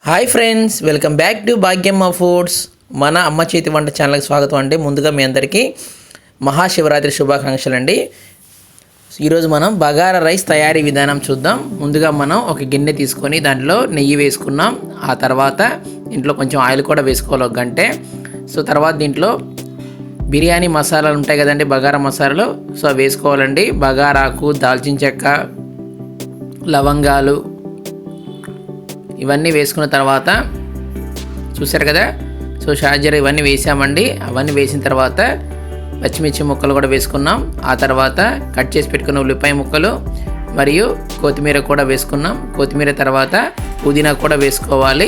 Hi friends, welcome back to Bhagyamma foods. మన అమ్మ చేతి వంట ఛానల్కి స్వాగతం అండి. ముందుగా మీ అందరికీ మహాశివరాత్రి శుభాకాంక్షలు అండి. ఈరోజు మనం బగారా రైస్ తయారీ విధానం చూద్దాం. ముందుగా మనం ఒక గిన్నె తీసుకొని దాంట్లో నెయ్యి వేసుకున్నాం. ఆ తర్వాత దీంట్లో కొంచెం ఆయిల్ కూడా వేసుకోవాలి, 1 గంటే. సో తర్వాత దీంట్లో బిర్యానీ మసాలాలు ఉంటాయి కదండి, బగారా మసాలాలు. సో అవి వేసుకోవాలండి. బగారాకు, దాల్చిన చెక్క, లవంగాలు ఇవన్నీ వేసుకున్న తర్వాత చూసారు కదా. సో షాజీరా ఇవన్నీ వేసామండి. అవన్నీ వేసిన తర్వాత పచ్చిమిర్చి ముక్కలు కూడా వేసుకున్నాం. ఆ తర్వాత కట్ చేసి పెట్టుకున్న ఉల్లిపాయ ముక్కలు మరియు కొత్తిమీర కూడా వేసుకున్నాం. కొత్తిమీర తర్వాత పుదీనా కూడా వేసుకోవాలి.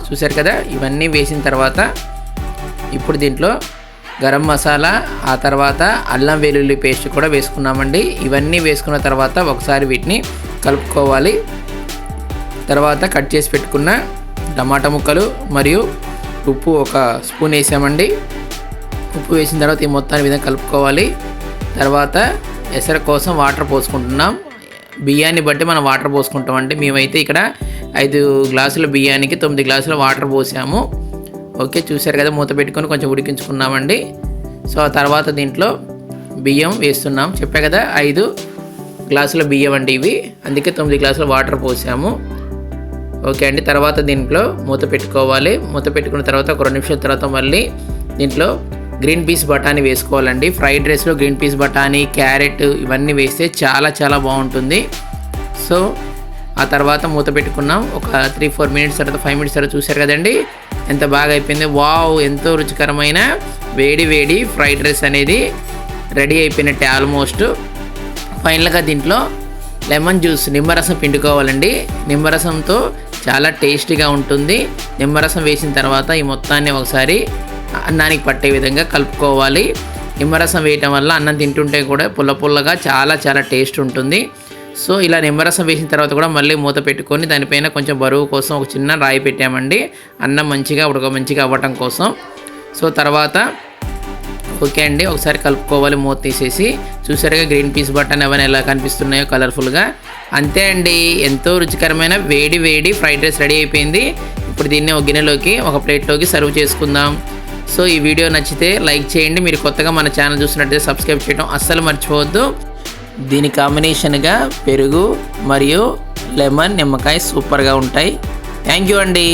చూసారు కదా. ఇవన్నీ వేసిన తర్వాత ఇప్పుడు దీంట్లో గరం మసాలా, ఆ తర్వాత అల్లం వెల్లుల్లి పేస్ట్ కూడా వేసుకున్నామండి. ఇవన్నీ వేసుకున్న తర్వాత ఒకసారి వీటిని కలుపుకోవాలి. తర్వాత కట్ చేసి పెట్టుకున్న టమాటా ముక్కలు మరియు ఉప్పు 1 స్పూన్ వేసామండి. ఉప్పు వేసిన తర్వాత ఈ మొత్తాన్ని విధంగా కలుపుకోవాలి. తర్వాత ఎసరు కోసం వాటర్ పోసుకుంటున్నాం. బియ్యాన్ని బట్టి మనం వాటర్ పోసుకుంటామండి. మేమైతే ఇక్కడ 5 గ్లాసుల బియ్యానికి 9 గ్లాసుల వాటర్ పోసాము. ఓకే, చూసారు కదా. మూత పెట్టుకొని కొంచెం ఉడికించుకున్నామండి. సో ఆ తర్వాత దీంట్లో బియ్యం వేస్తున్నాం. చెప్పా కదా 5 గ్లాసుల బియ్యం అండి ఇవి, అందుకే 9 గ్లాసుల వాటర్ పోసాము. ఓకే అండి. తర్వాత దీంట్లో మూత పెట్టుకోవాలి. మూత పెట్టుకున్న తర్వాత ఒక 2 నిమిషాల తర్వాత మళ్ళీ దీంట్లో గ్రీన్ పీస్ బఠానీ వేసుకోవాలండి. ఫ్రైడ్ రైస్లో గ్రీన్ పీస్ బఠానీ, క్యారెట్ ఇవన్నీ వేస్తే చాలా చాలా బాగుంటుంది. సో ఆ తర్వాత మూత పెట్టుకున్నాం. ఒక 3-4 మినిట్స్ తర్వాత 5 మినిట్స్ తర్వాత చూసారు కదండి ఎంత బాగా అయిపోయింది. వావ్, ఎంతో రుచికరమైన వేడి వేడి ఫ్రైడ్ రైస్ అనేది రెడీ అయిపోయినట్టే ఆల్మోస్ట్. ఫైనల్గా దీంట్లో లెమన్ జ్యూస్, నిమ్మరసం పిండుకోవాలండి. నిమ్మరసంతో చాలా టేస్టీగా ఉంటుంది. నిమ్మరసం వేసిన తర్వాత ఈ మొత్తాన్ని ఒకసారి అన్నానికి పట్టే విధంగా కలుపుకోవాలి. నిమ్మరసం వేయటం వల్ల అన్నం తింటుంటే కూడా పుల్ల పుల్లగా చాలా చాలా టేస్ట్ ఉంటుంది. సో ఇలా నిమ్మరసం వేసిన తర్వాత కూడా మళ్ళీ మూత పెట్టుకొని దానిపైన కొంచెం బరువు కోసం ఒక చిన్న రాయి పెట్టామండి, అన్నం మంచిగా అవ్వటం కోసం. సో తర్వాత ఓకే అండి, ఒకసారి కలుపుకోవాలి మూత తీసేసి. చూసారుగా గ్రీన్ పీస్ బటన్ అవన్నీ ఎలా కనిపిస్తున్నాయో కలర్ఫుల్గా. అంతే అండి, ఎంతో రుచికరమైన వేడి వేడి ఫ్రైడ్ రైస్ రెడీ అయిపోయింది. ఇప్పుడు దీన్ని ఒక గిన్నెలోకి, ఒక ప్లేట్లోకి సర్వ్ చేసుకుందాం. సో ఈ వీడియో నచ్చితే లైక్ చేయండి. మీరు కొత్తగా మన ఛానల్ చూసినట్టయితే సబ్స్క్రైబ్ చేయడం అస్సలు మర్చిపోవద్దు. దీని కాంబినేషన్గా పెరుగు మరియు లెమన్, నిమ్మకాయ సూపర్గా ఉంటాయి. థ్యాంక్ యూ అండి.